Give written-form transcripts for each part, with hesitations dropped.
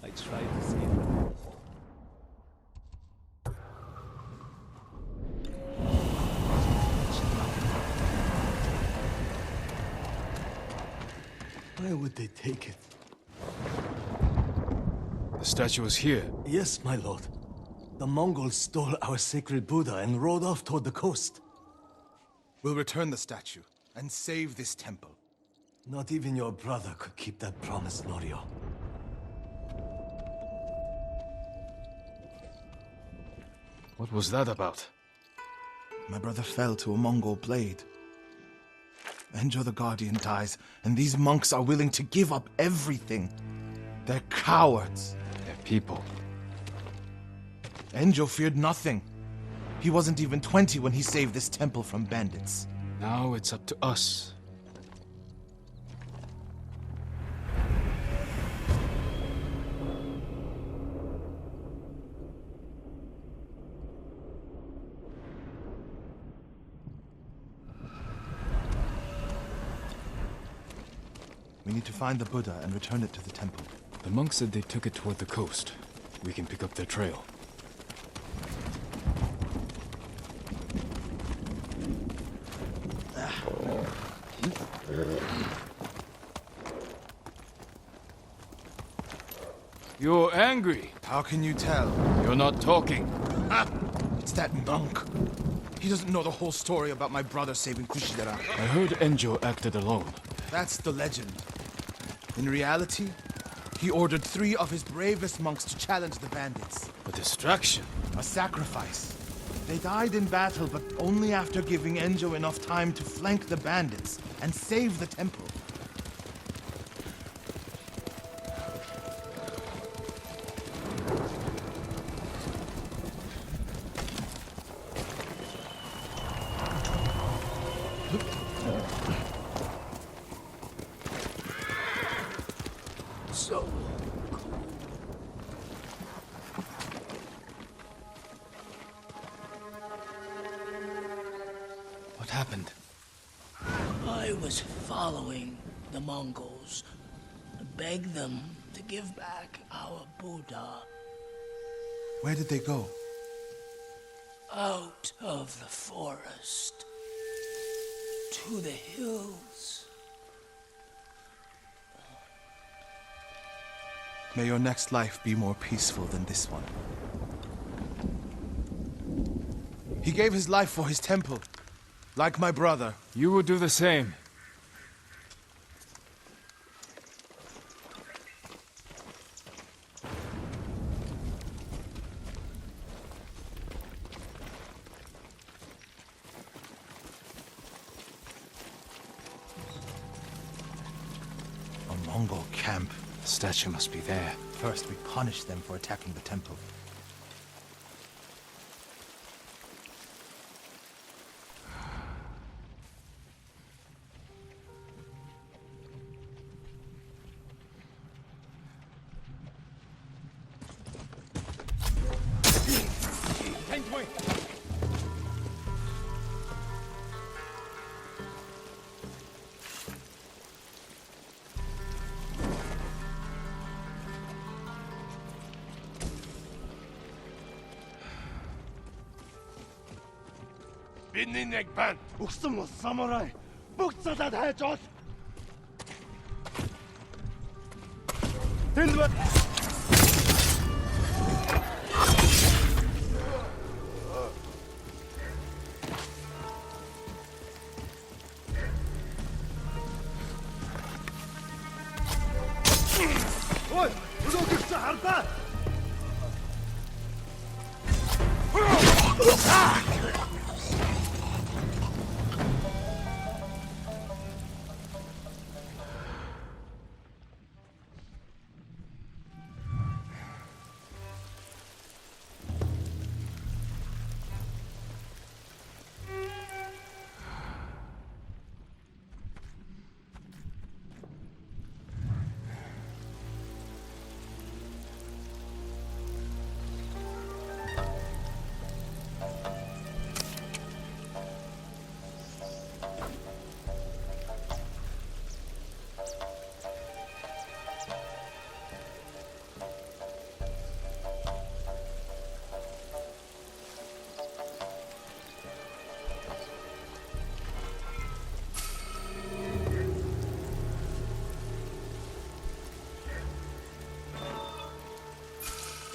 I tried to see it. Where would they take it? The statue is here. Yes, my lord. The Mongols stole our sacred Buddha and rode off toward the coast. We'll return the statue and save this temple. Not even your brother could keep that promise, Norio. What was that about? My brother fell to a Mongol blade. Enjo the Guardian dies, and these monks are willing to give up everything. They're cowards. They're people. Enjo feared nothing. He wasn't even 20 when he saved this temple from bandits. Now it's up to us. We need to find the Buddha and return it to the temple. The monks said they took it toward the coast. We can pick up their trail. You're angry. How can you tell? You're not talking. Ah, it's that monk. He doesn't know the whole story about my brother saving Kushidera. I heard Enjo acted alone. That's the legend. In reality, he ordered 3 of his bravest monks to challenge the bandits. A distraction. A sacrifice. They died in battle, but only after giving Enjo enough time to flank the bandits and save the temple. So... What happened? I was following the Mongols, begged them to give back our Buddha. Where did they go? Out of the forest, to the hills. May your next life be more peaceful than this one. He gave his life for his temple, like my brother. You would do the same. A Mongol camp. The statue must be there. First, we punish them for attacking the temple. Бидний нэг байна. Өгсөн ус самурай. Бүгд цадаад хайж ол. Тэнд ба. Ой, өнөөдөр чи хардаа.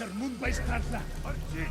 sermon by Stradla. Archie.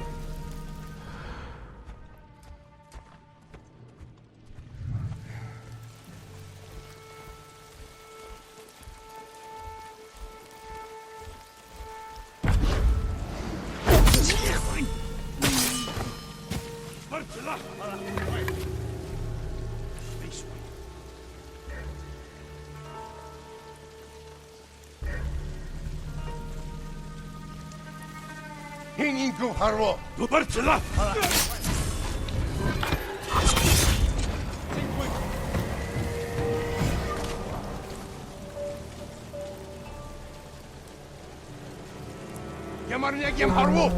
Hinginku harwo. Bartela. Yamarnya gem harwo.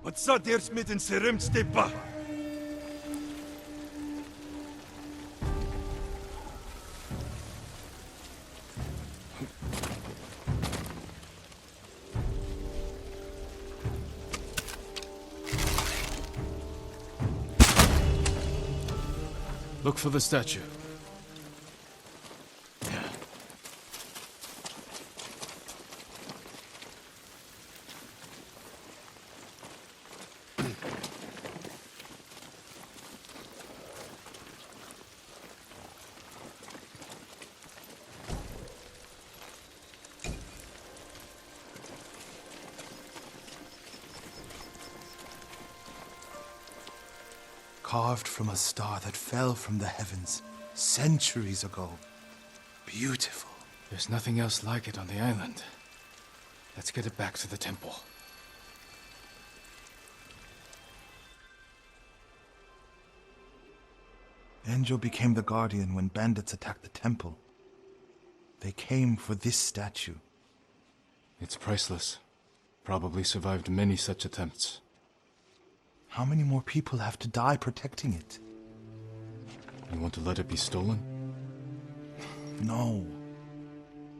Wat zat eerst met een serum stepa? Look for the statue. Carved from a star that fell from the heavens centuries ago. Beautiful. There's nothing else like it on the island. Let's get it back to the temple. Enjo became the guardian when bandits attacked the temple. They came for this statue. It's priceless. Probably survived many such attempts. How many more people have to die protecting it? You want to let it be stolen? No.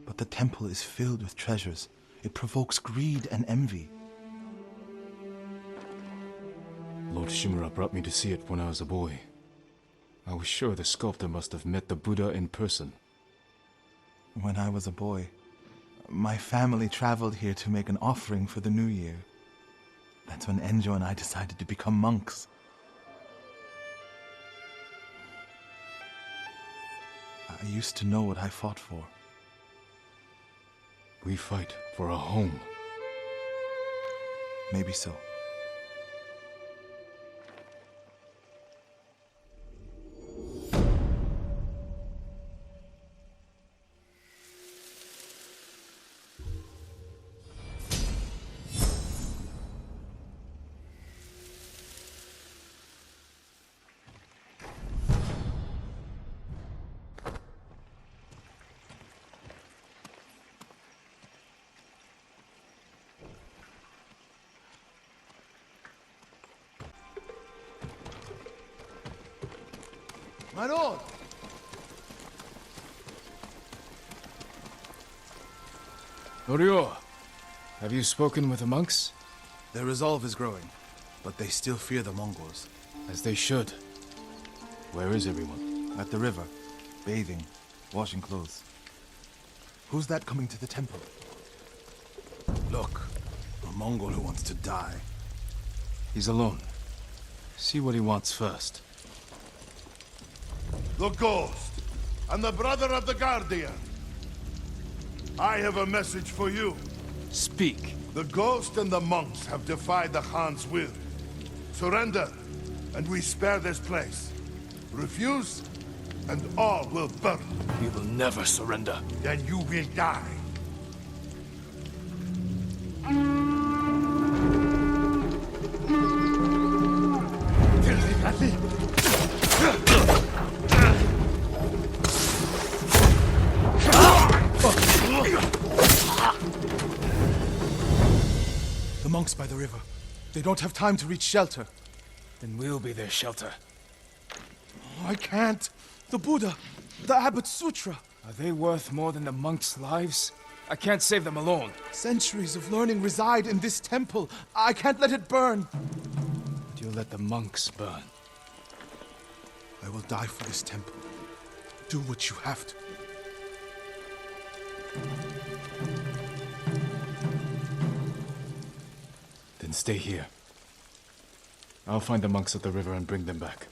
But the temple is filled with treasures. It provokes greed and envy. Lord Shimura brought me to see it when I was a boy. I was sure the sculptor must have met the Buddha in person. When I was a boy, my family traveled here to make an offering for the new year. That's when Enjo and I decided to become monks. I used to know what I fought for. We fight for a home. Maybe so. My lord! Norio, have you spoken with the monks? Their resolve is growing, but they still fear the Mongols. As they should. Where is everyone? At the river, bathing, washing clothes. Who's that coming to the temple? Look, a Mongol who wants to die. He's alone. See what he wants first. The ghost, and the brother of the guardian. I have a message for you. Speak. The ghost and the monks have defied the Khan's will. Surrender, and we spare this place. Refuse, and all will burn. We will never surrender. Then you will die. The monks by the river. They don't have time to reach shelter. Then we'll be their shelter. Oh, I can't. The Buddha, the Abbot's Sutra. Are they worth more than the monks' lives? I can't save them alone. Centuries of learning reside in this temple. I can't let it burn. But you'll let the monks burn. I will die for this temple. Do what you have to. Then stay here. I'll find the monks at the river and bring them back.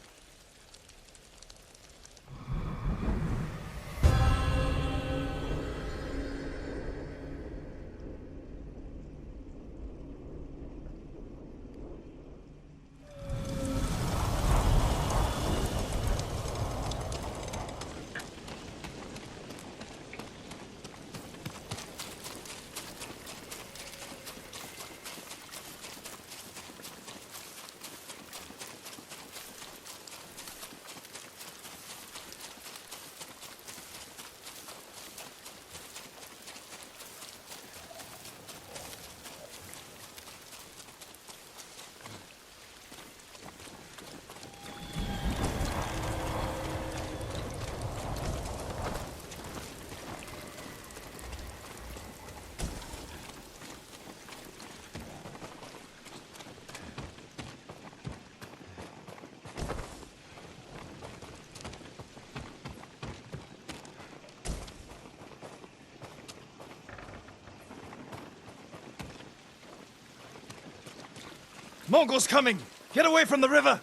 Mongols coming! Get away from the river!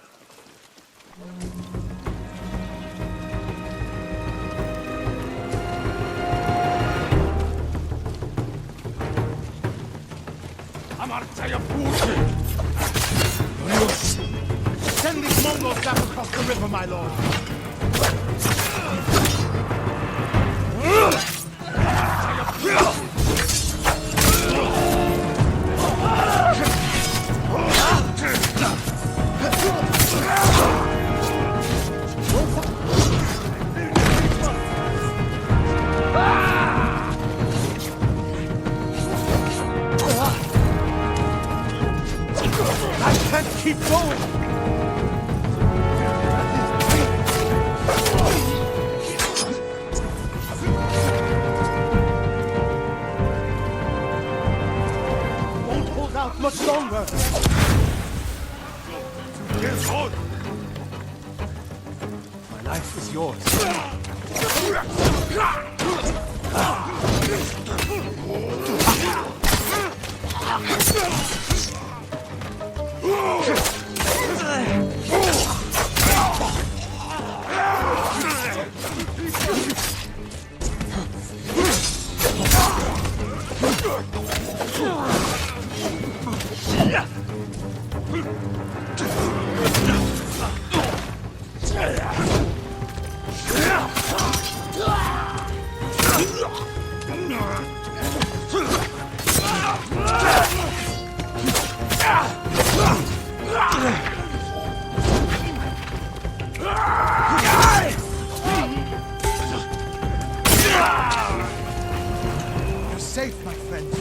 Send these Mongols back across the river, my lord! I can't keep going! Won't hold out much longer! My life is yours. You're safe, my friend.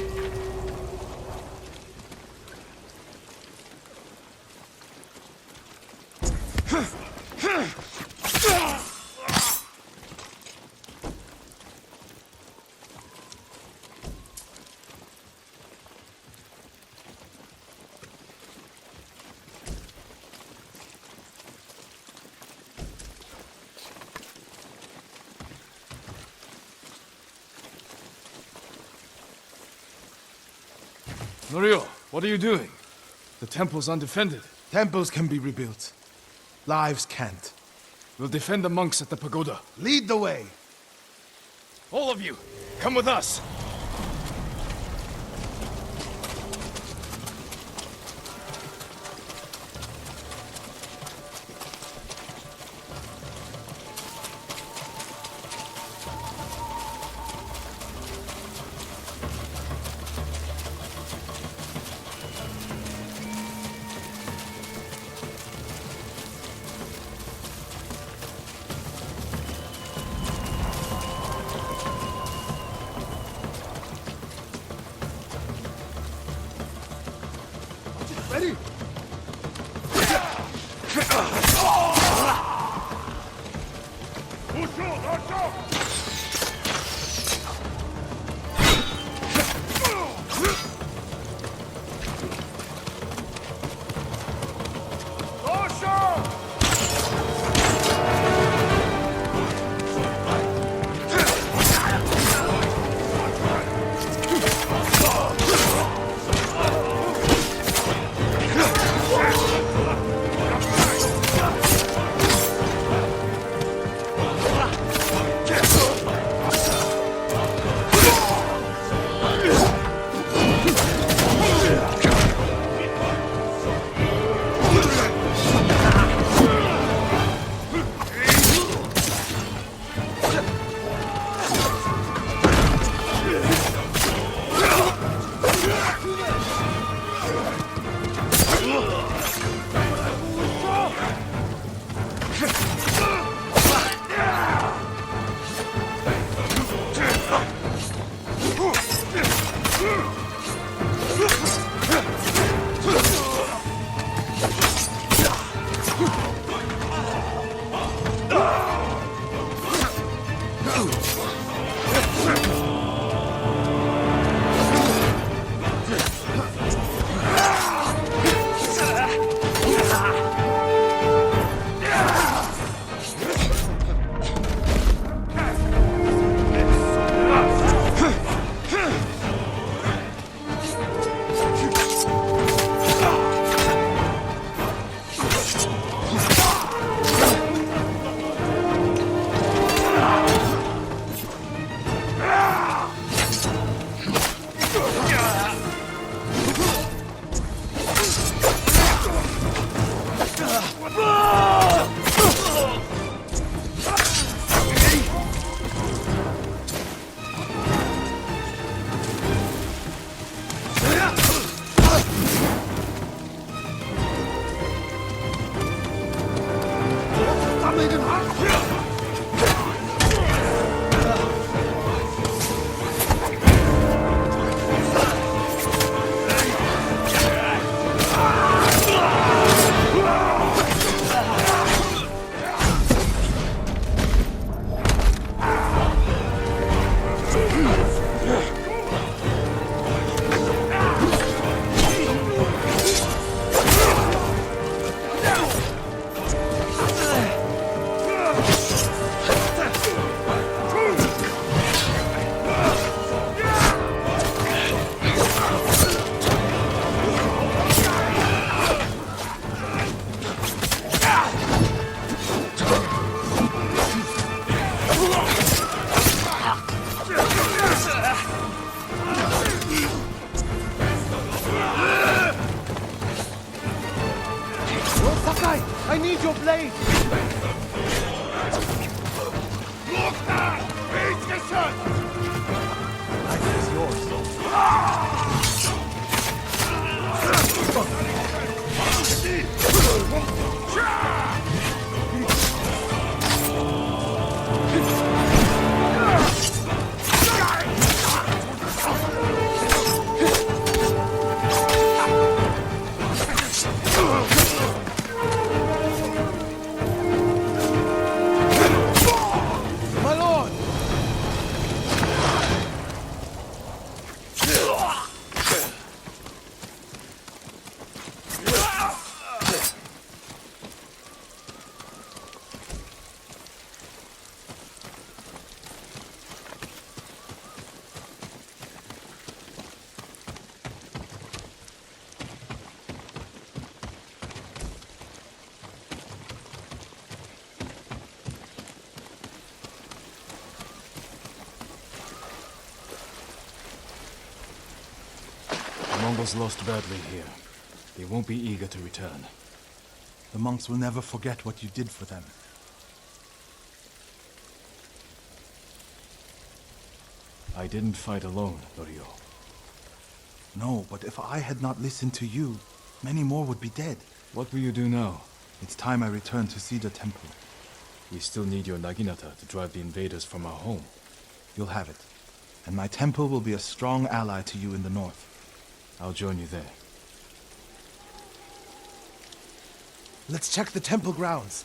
Norio, what are you doing? The temple's undefended. Temples can be rebuilt. Lives can't. We'll defend the monks at the pagoda. Lead the way. All of you, come with us. Ready? I need your blade! Life is yours. My lord! The Mongols lost badly here. They won't be eager to return. The monks will never forget what you did for them. I didn't fight alone, Norio. No, but if I had not listened to you, many more would be dead. What will you do now? It's time I return to Cedar Temple. We still need your Naginata to drive the invaders from our home. You'll have it. And my temple will be a strong ally to you in the north. I'll join you there. Let's check the temple grounds.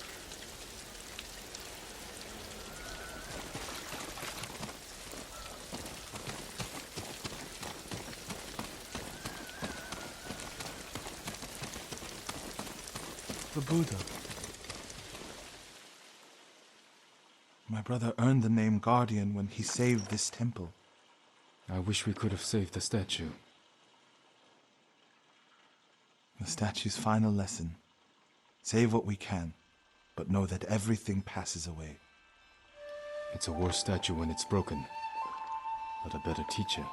The Buddha. My brother earned the name Guardian when he saved this temple. I wish we could have saved the statue. The statue's final lesson. Save what we can, but know that everything passes away. It's a worse statue when it's broken, but a better teacher.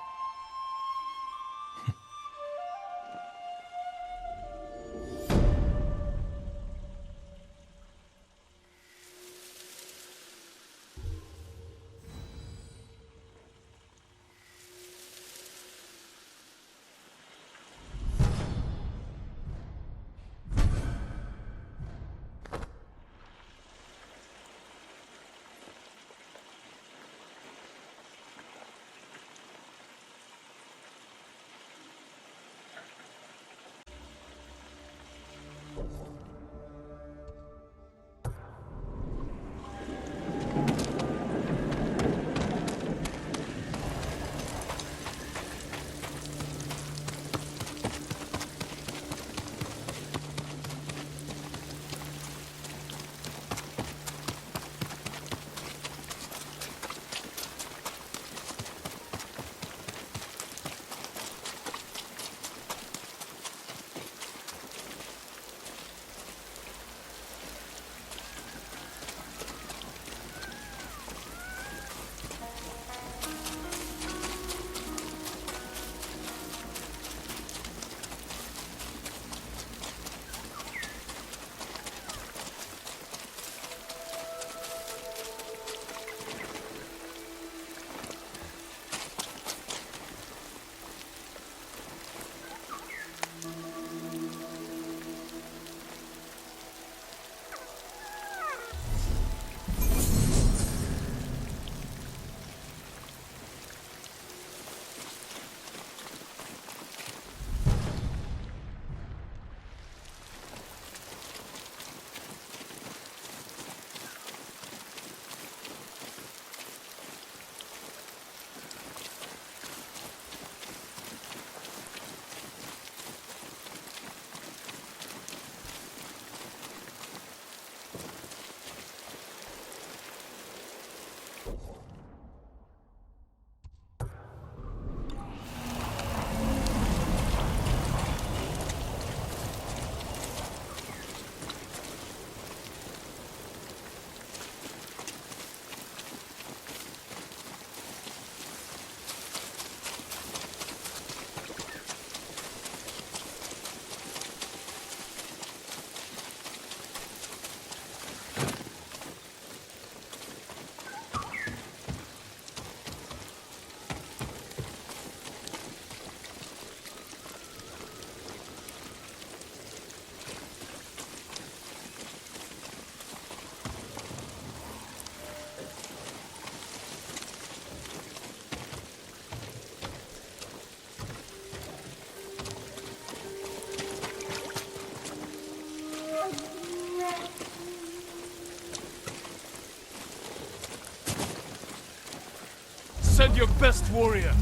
Send your best warrior!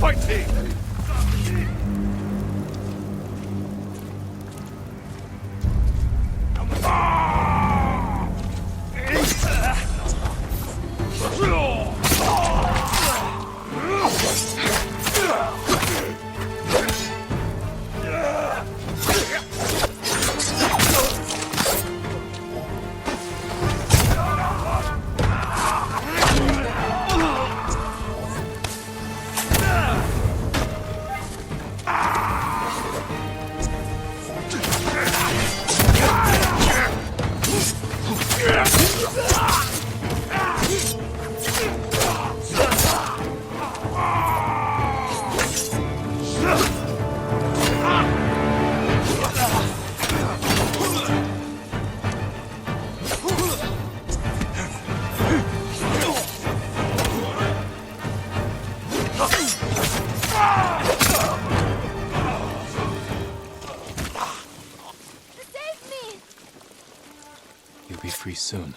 Fighting! You'll be free soon.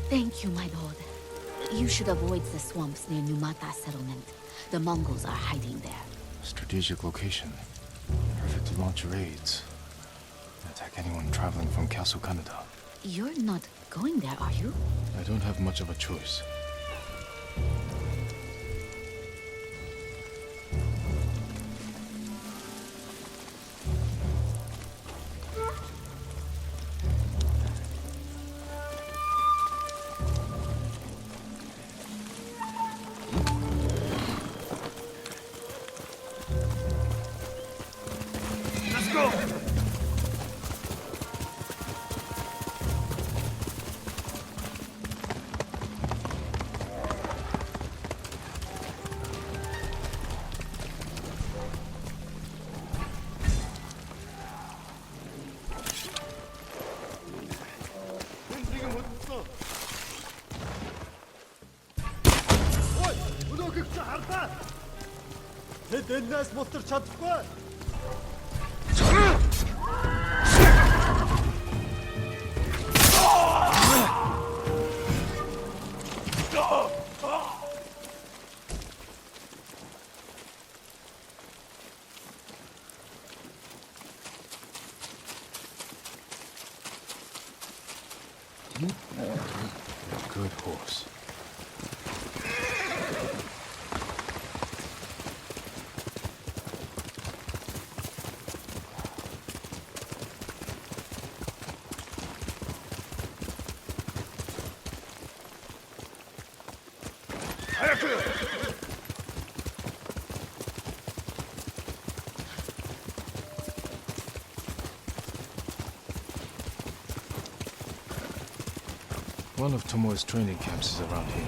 Thank you, my lord. You should avoid the swamps near Numata settlement. The Mongols are hiding there. Strategic location. Perfect to launch raids. Attack anyone traveling from Castle Canada. You're not going there, are you? I don't have much of a choice. Let's go! Тэд энэс мутар чадахгүй. Good horse. One of Tomoe's training camps is around here.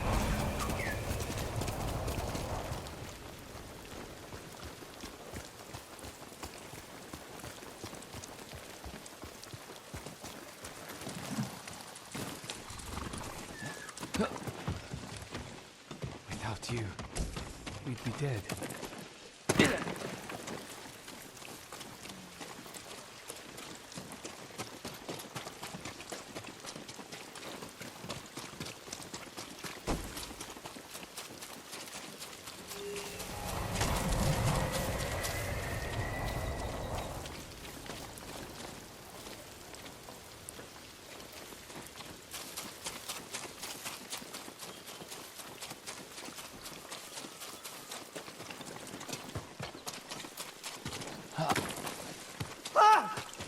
Without you, we'd be dead.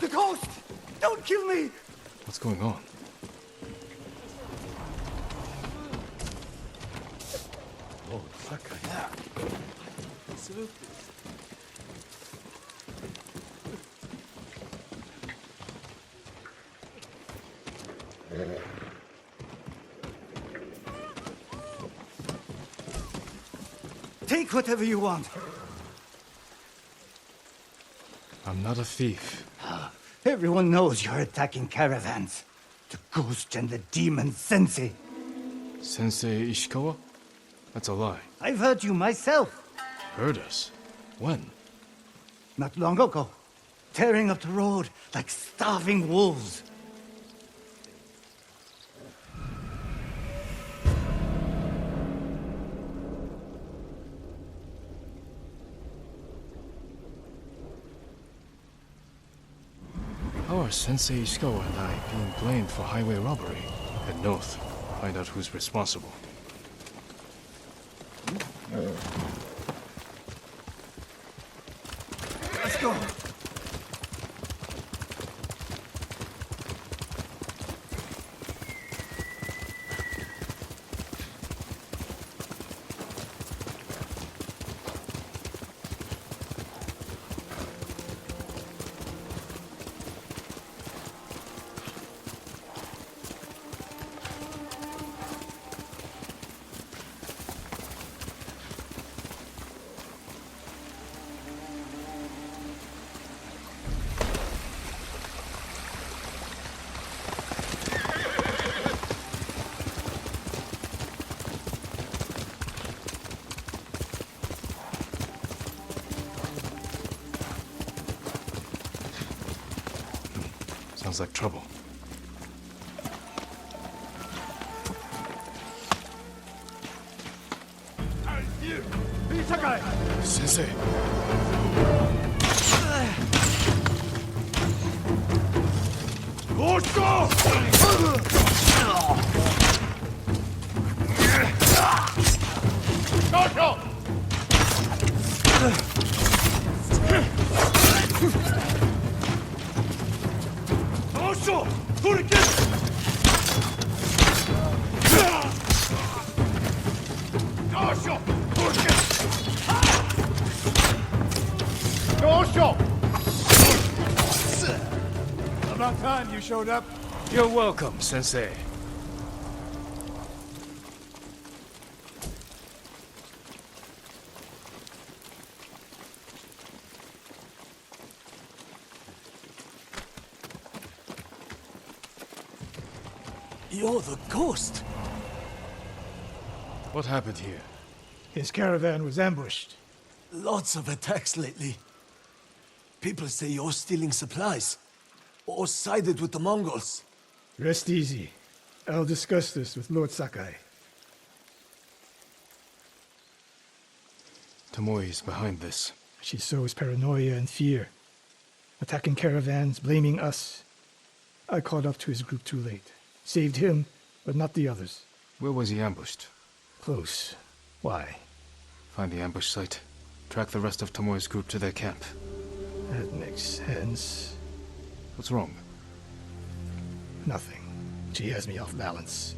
The ghost! Don't kill me! What's going on? Oh, Sakai. Take whatever you want. I'm not a thief. Everyone knows you're attacking caravans. The ghost and the demon sensei. Sensei Ishikawa? That's a lie. I've heard you myself. Heard us? When? Not long ago. Tearing up the road like starving wolves. How are Sensei Ishikawa and I being blamed for highway robbery? Head north. Find out who's responsible. Let's go. Sounds like trouble. Sensei! About time you showed up. You're welcome, Sensei. You're the ghost! What happened here? His caravan was ambushed. Lots of attacks lately. People say you're stealing supplies. Or sided with the Mongols. Rest easy. I'll discuss this with Lord Sakai. Tomoe is behind this. She sows paranoia and fear. Attacking caravans, blaming us. I caught up to his group too late. Saved him, but not the others. Where was he ambushed? Close. Why? Find the ambush site. Track the rest of Tomoe's group to their camp. That makes sense. What's wrong? Nothing. She has me off balance.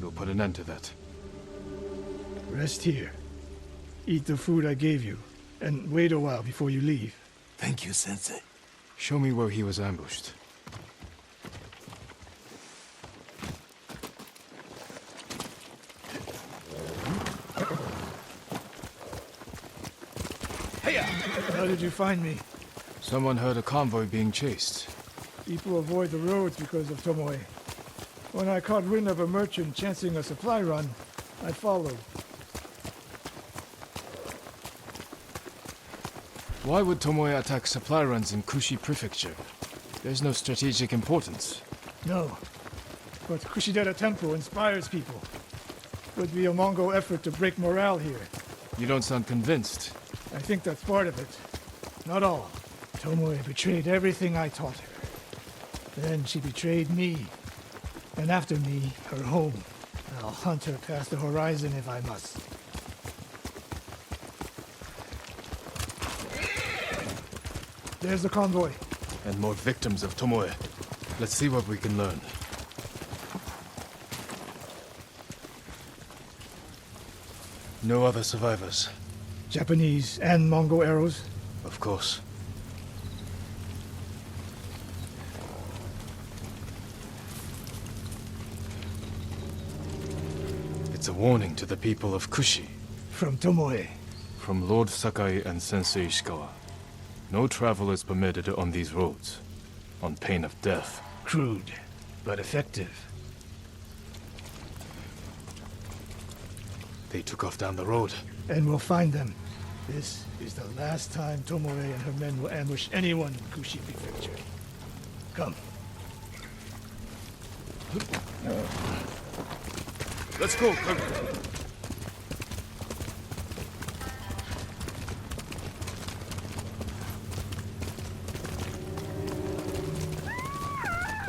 We'll put an end to that. Rest here. Eat the food I gave you, and wait a while before you leave. Thank you, Sensei. Show me where he was ambushed. How did you find me? Someone heard a convoy being chased. People avoid the roads because of Tomoe. When I caught wind of a merchant chancing a supply run, I followed. Why would Tomoe attack supply runs in Kushi Prefecture? There's no strategic importance. No. But Kushidera Temple inspires people. Would be a Mongol effort to break morale here. You don't sound convinced. I think that's part of it. Not all. Tomoe betrayed everything I taught her. Then she betrayed me. And after me, her home. I'll hunt her past the horizon if I must. There's the convoy. And more victims of Tomoe. Let's see what we can learn. No other survivors. Japanese and Mongol arrows. Of course. It's a warning to the people of Kushi. From Tomoe. From Lord Sakai and Sensei Ishikawa. No travel is permitted on these roads, on pain of death. Crude, but effective. They took off down the road. And we'll find them. This is the last time Tomoe and her men will ambush anyone in Kushi Prefecture. Come. Let's go,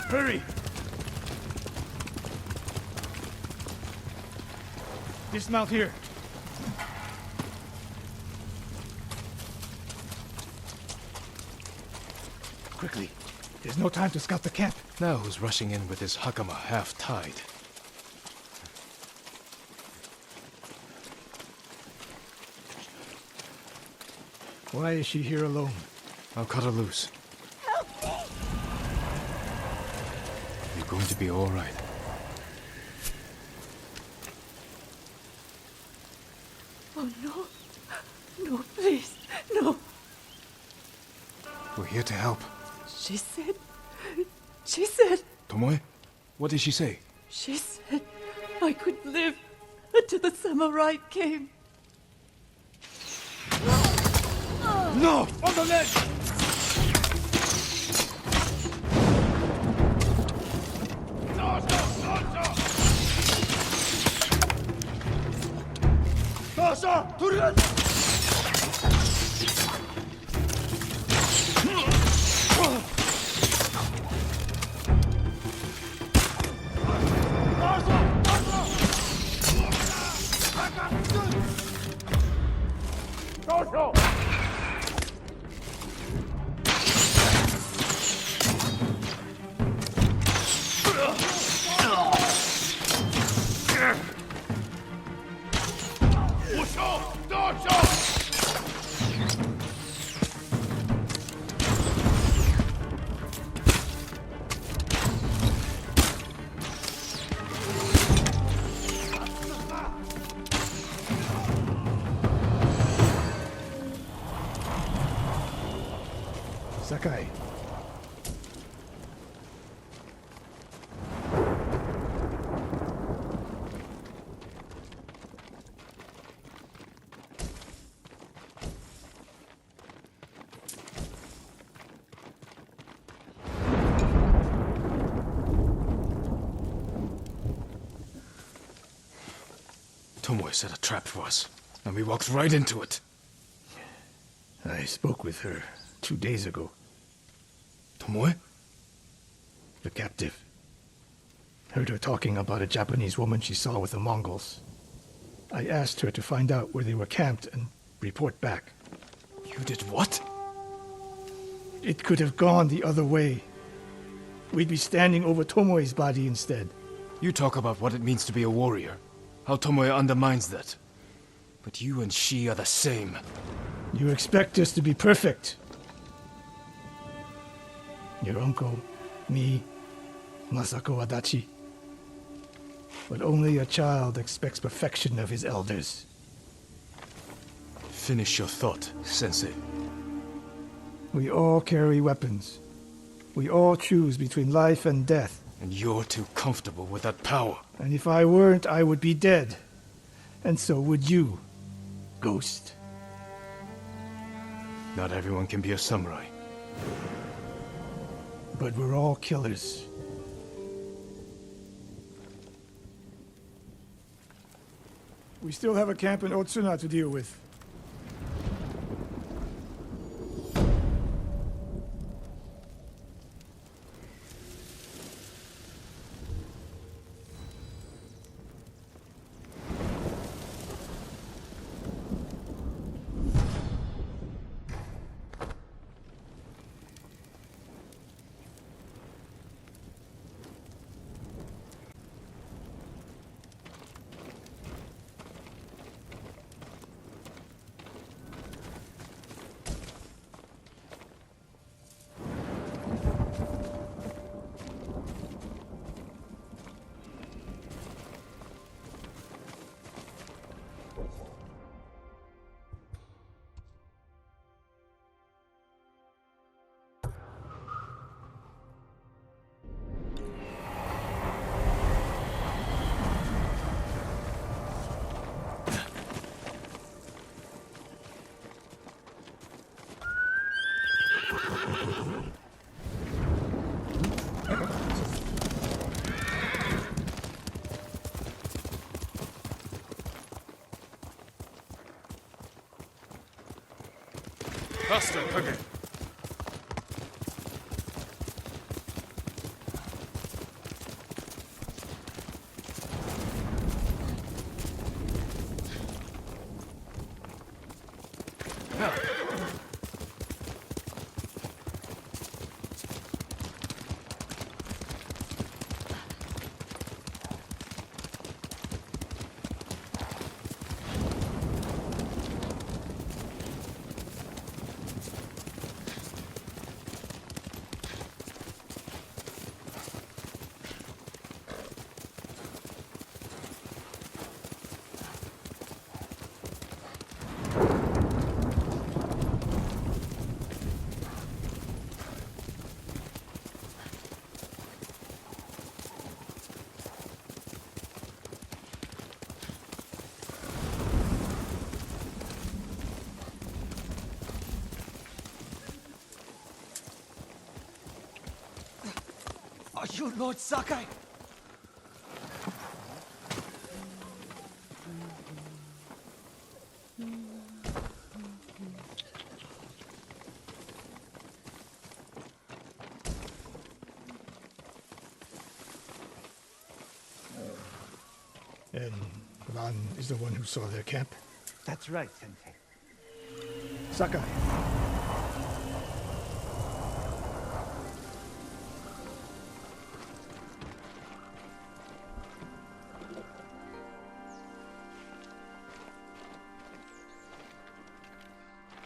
Hurry! Dismount here. Quickly. There's no time to scout the camp. Now who's rushing in with his hakama half-tied? Why is she here alone? I'll cut her loose. Help me! You're going to be all right. Oh no. No, please. No. We're here to help. She said... She said... Tomoe? What did she say? She said I could live until the samurai came. No! On the ledge! Sakai. Tomoe set a trap for us, and we walked right into it. I spoke with her 2 days ago. Tomoe? The captive. Heard her talking about a Japanese woman she saw with the Mongols. I asked her to find out where they were camped and report back. You did what? It could have gone the other way. We'd be standing over Tomoe's body instead. You talk about what it means to be a warrior, how Tomoe undermines that. But you and she are the same. You expect us to be perfect. Your uncle, me, Masako Adachi. But only a child expects perfection of his elders. Finish your thought, Sensei. We all carry weapons. We all choose between life and death. And you're too comfortable with that power. And if I weren't, I would be dead. And so would you, Ghost. Not everyone can be a samurai. But we're all killers. We still have a camp in Otsuna to deal with. Faster, Kage! Are you Lord Sakai? And Ran is the one who saw their camp. That's right, Sensei. Sakai.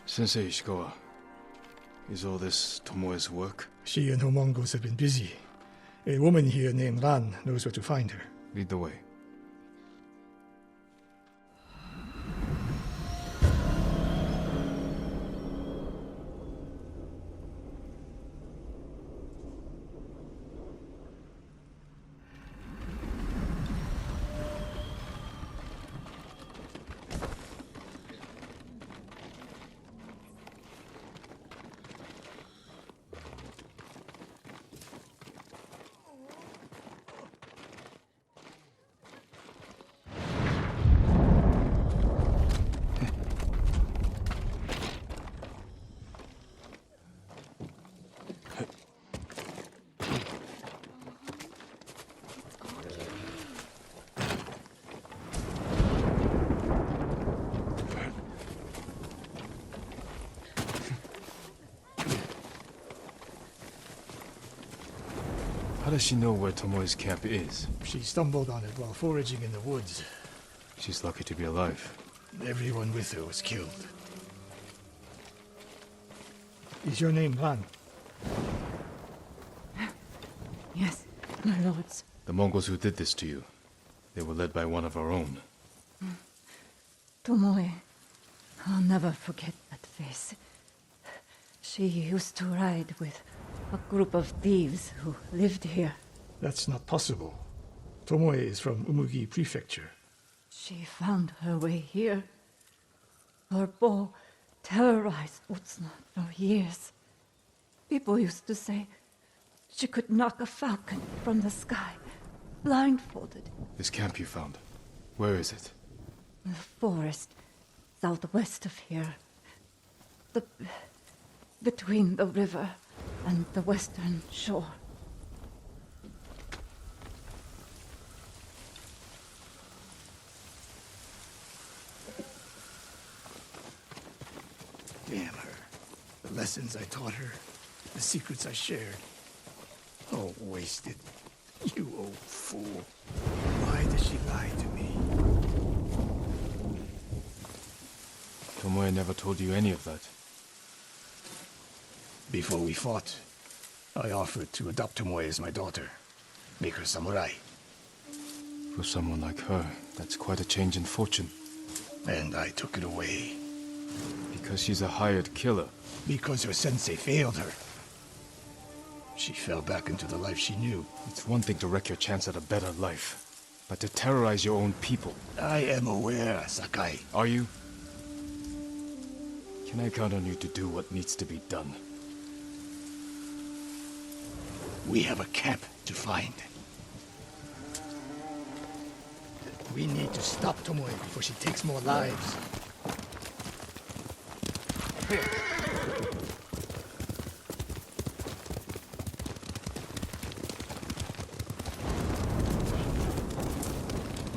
Sensei Ishikawa, is all this Tomoe's work? She and her Mongols have been busy. A woman here named Ran knows where to find her. Lead the way. does she know where Tomoe's camp is? She stumbled on it while foraging in the woods. She's lucky to be alive. Everyone with her was killed. Is your name Lan? Yes, my lords. The Mongols who did this to you, they were led by one of our own. Tomoe. I'll never forget that face. She used to ride with a group of thieves who lived here. That's not possible. Tomoe is from Umugi Prefecture. She found her way here. Her bow terrorized Utsuna for years. People used to say she could knock a falcon from the sky, blindfolded. This camp you found, where is it? The forest, southwest of here. Between the river and the western shore. Damn her. The lessons I taught her, the secrets I shared. All wasted. You old fool. Why does she lie to me? Tomoe never told you any of that. Before we fought, I offered to adopt Tomoe as my daughter. Make her samurai. For someone like her, that's quite a change in fortune. And I took it away. Because she's a hired killer. Because her sensei failed her. She fell back into the life she knew. It's one thing to wreck your chance at a better life, but to terrorize your own people. I am aware, Sakai. Are you? Can I count on you to do what needs to be done? We have a camp to find. We need to stop Tomoe before she takes more lives.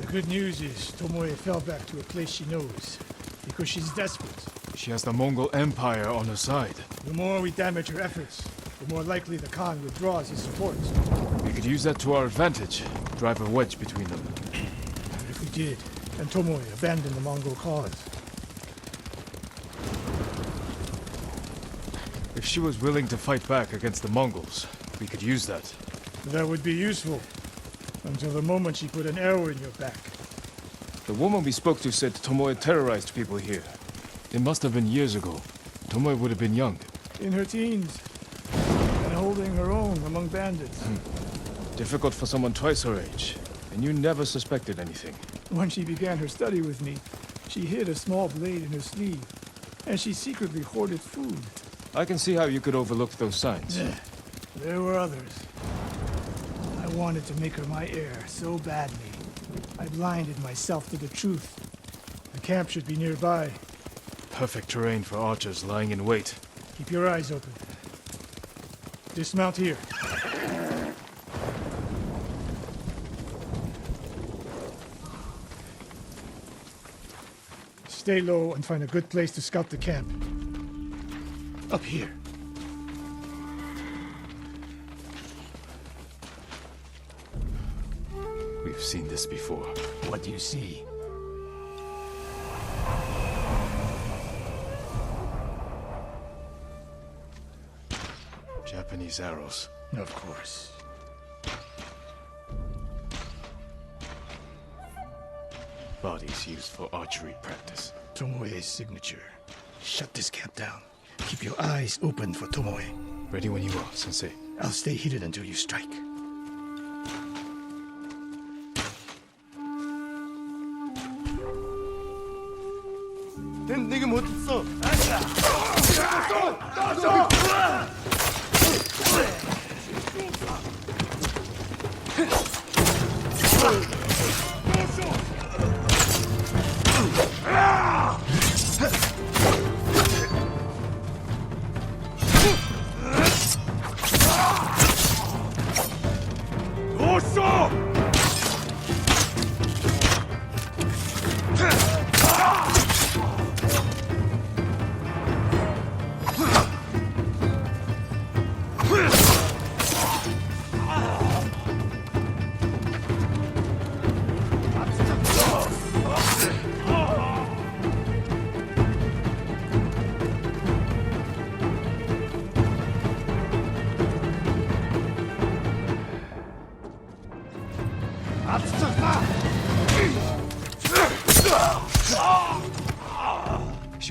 The good news is Tomoe fell back to a place she knows, because she's desperate. She has the Mongol Empire on her side. The more we damage her efforts, the more likely the Khan withdraws his support. We could use that to our advantage. Drive a wedge between them. But if we did, and Tomoe abandoned the Mongol cause, If she was willing to fight back against the Mongols, we could use that. that would be useful. Until the moment she put an arrow in your back. The woman we spoke to said Tomoe terrorized people here. It must have been years ago. Tomoe would have been young. In her teens. And holding her own among bandits. Difficult for someone twice her age. And you never suspected anything. When she began her study with me, she hid a small blade in her sleeve. And she secretly hoarded food. I can see how you could overlook those signs. There were others. I wanted to make her my heir so badly. I blinded myself to the truth. The camp should be nearby. Perfect terrain for archers lying in wait. Keep your eyes open. Dismount here. Stay low and find a good place to scout the camp. Up here. We've seen this before. What do you see? Japanese arrows. Of course. Bodies used for archery practice. Tomoe's signature. Shut this camp down. Keep your eyes open for Tomoe. Ready when you are, Sensei. I'll stay hidden until you strike. 내가 못했어.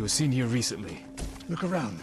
was seen here recently. Look around.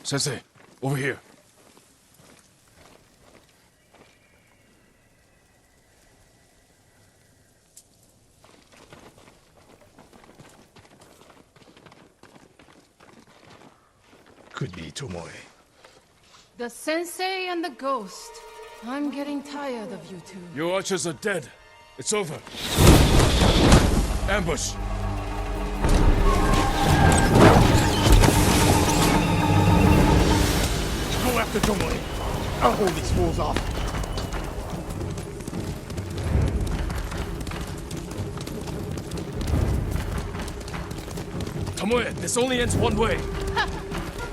Sensei, over here. Could be Tomoe. The sensei and the ghost. I'm getting tired of you two. Your archers are dead. It's over. Ambush! Go after Tomoe. I'll hold these fools off. Tomoe, this only ends one way.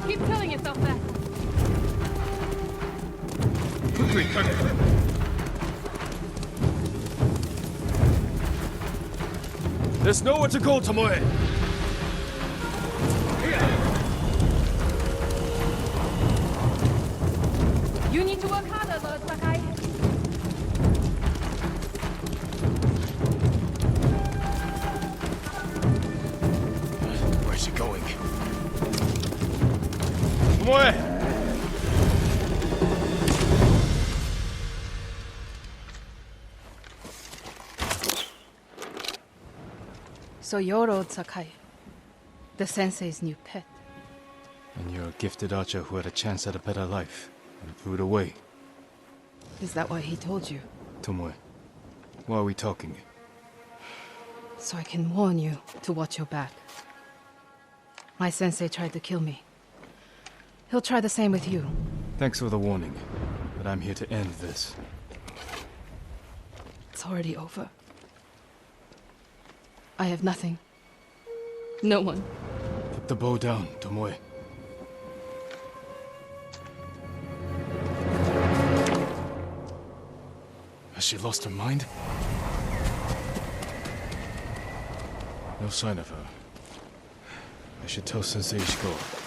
Keep telling yourself that. Quickly, cut it. There's nowhere to go, Tomoe. You need to work harder, Lord Sakai. Where's she going? Tomoe! So you're Lord Sakai, the sensei's new pet. And you're a gifted archer who had a chance at a better life, and threw it away. Is that what he told you? Tomoe, why are we talking? So I can warn you to watch your back. My sensei tried to kill me. He'll try the same with you. Thanks for the warning, but I'm here to end this. It's already over. I have nothing. No one. Put the bow down, Tomoe. Has she lost her mind? No sign of her. I should tell Sensei Ishiko.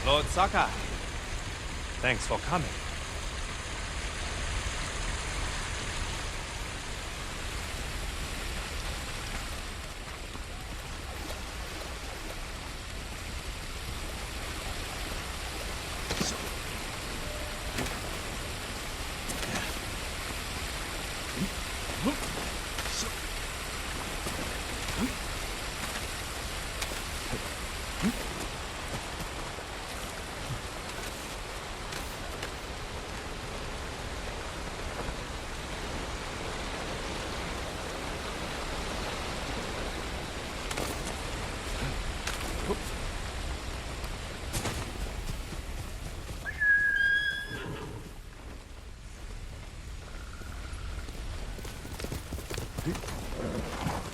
Lord Sakai, thanks for coming.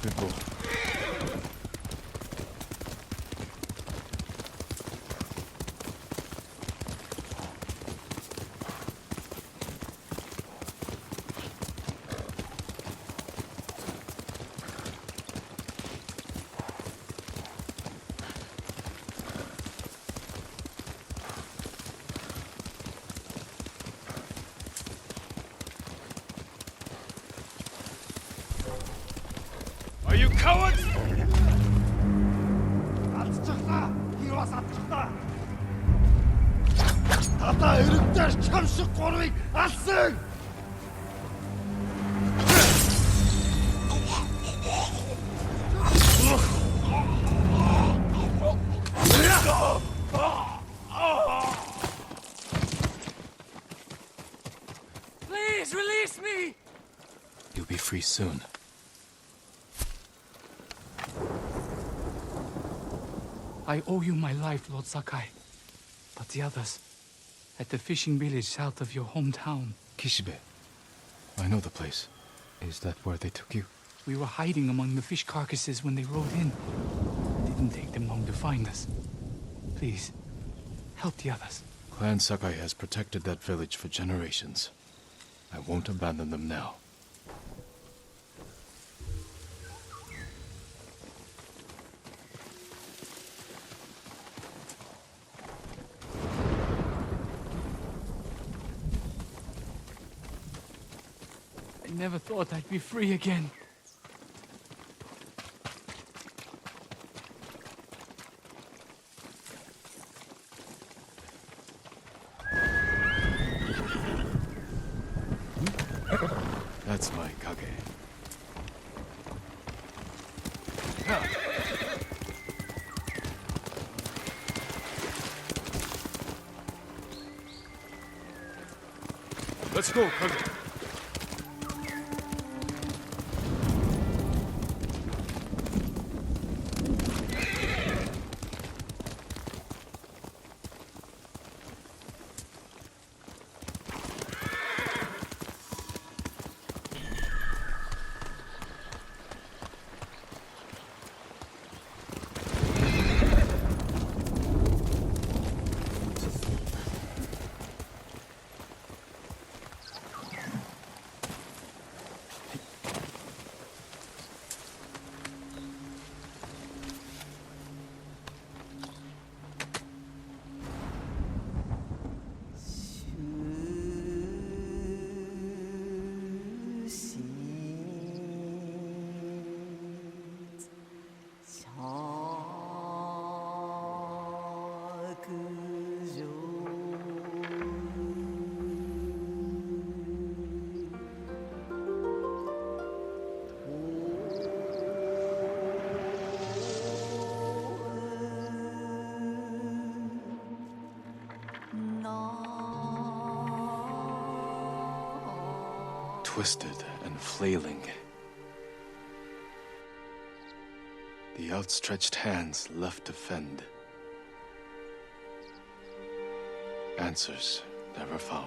People. Are you cowards? Please release me! You'll be free soon. I owe you my life, Lord Sakai. But the others, at the fishing village south of your hometown. Kishibe. I know the place. Is that where they took you? We were hiding among the fish carcasses when they rode in. It didn't take them long to find us. Please, help the others. Clan Sakai has protected that village for generations. I won't abandon them now. I never thought I'd be free again. That's my Kage. Let's go, Kage. Twisted and flailing. The outstretched hands left to fend. Answers never found.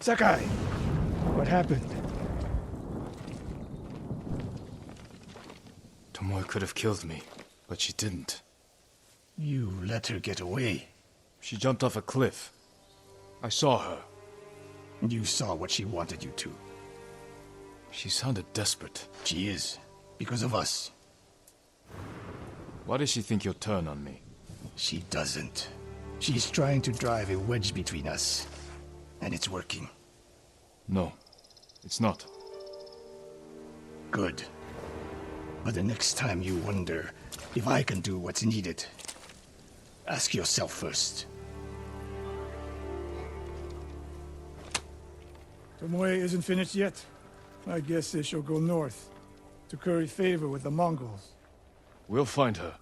Sakai, what happened? Tomoe could have killed me, but she didn't. You let her get away. She jumped off a cliff. I saw her. You saw what she wanted you to. She sounded desperate. She is. Because of us. Why does she think you'll turn on me? She doesn't. She's trying to drive a wedge between us. And it's working. No, it's not. Good. But the next time you wonder if I can do what's needed, ask yourself first. Tomoe isn't finished yet. I guess she'll go north to curry favor with the Mongols. We'll find her.